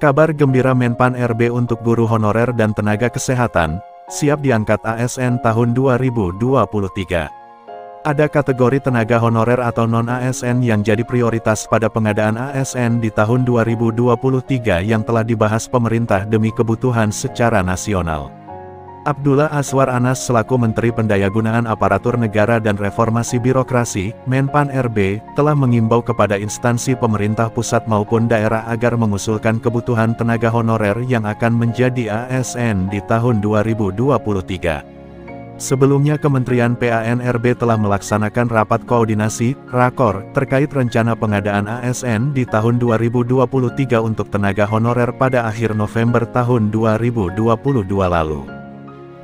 Kabar gembira Menpan RB untuk guru honorer dan tenaga kesehatan, siap diangkat ASN tahun 2023. Ada kategori tenaga honorer atau non-ASN yang jadi prioritas pada pengadaan ASN di tahun 2023 yang telah dibahas pemerintah demi kebutuhan secara nasional. Abdullah Azwar Anas selaku Menteri Pendayagunaan Aparatur Negara dan Reformasi Birokrasi, Menpan RB, telah mengimbau kepada instansi pemerintah pusat maupun daerah agar mengusulkan kebutuhan tenaga honorer yang akan menjadi ASN di tahun 2023. Sebelumnya Kementerian PAN-RB telah melaksanakan rapat koordinasi, rakor, terkait rencana pengadaan ASN di tahun 2023 untuk tenaga honorer pada akhir November tahun 2022 lalu.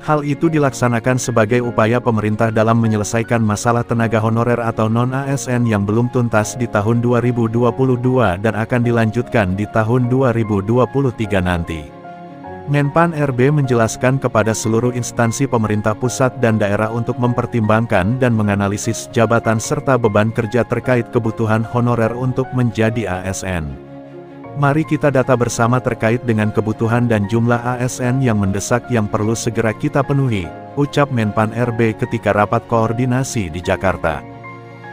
Hal itu dilaksanakan sebagai upaya pemerintah dalam menyelesaikan masalah tenaga honorer atau non-ASN yang belum tuntas di tahun 2022 dan akan dilanjutkan di tahun 2023 nanti. Menpan RB menjelaskan kepada seluruh instansi pemerintah pusat dan daerah untuk mempertimbangkan dan menganalisis jabatan serta beban kerja terkait kebutuhan honorer untuk menjadi ASN. Mari kita data bersama terkait dengan kebutuhan dan jumlah ASN yang mendesak yang perlu segera kita penuhi, ucap Menpan RB ketika rapat koordinasi di Jakarta.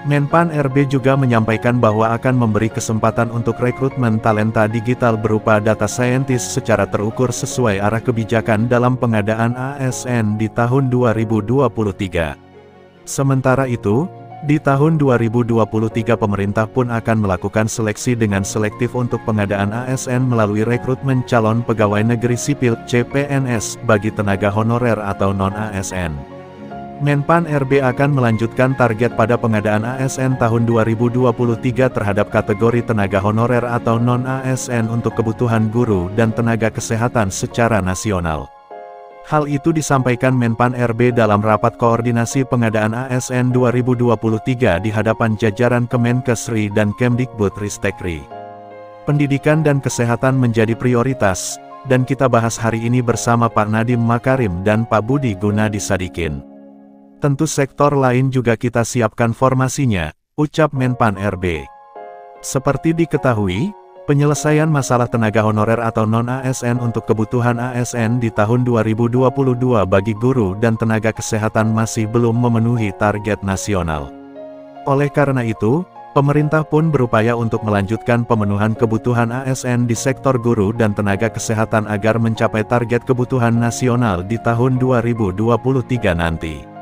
Menpan RB juga menyampaikan bahwa akan memberi kesempatan untuk rekrutmen talenta digital berupa data scientist secara terukur sesuai arah kebijakan dalam pengadaan ASN di tahun 2023. Sementara itu, di tahun 2023 pemerintah pun akan melakukan seleksi dengan selektif untuk pengadaan ASN melalui rekrutmen calon pegawai negeri sipil (CPNS) bagi tenaga honorer atau non-ASN. Menpan RB akan melanjutkan target pada pengadaan ASN tahun 2023 terhadap kategori tenaga honorer atau non-ASN untuk kebutuhan guru dan tenaga kesehatan secara nasional. Hal itu disampaikan Menpan RB dalam rapat koordinasi pengadaan ASN 2023 di hadapan jajaran Kemenkesri dan Kemdikbudristekri. Pendidikan dan kesehatan menjadi prioritas, dan kita bahas hari ini bersama Pak Nadiem Makarim dan Pak Budi Gunadisadikin. Tentu sektor lain juga kita siapkan formasinya, ucap Menpan RB. Seperti diketahui, penyelesaian masalah tenaga honorer atau non-ASN untuk kebutuhan ASN di tahun 2022 bagi guru dan tenaga kesehatan masih belum memenuhi target nasional. Oleh karena itu, pemerintah pun berupaya untuk melanjutkan pemenuhan kebutuhan ASN di sektor guru dan tenaga kesehatan agar mencapai target kebutuhan nasional di tahun 2023 nanti.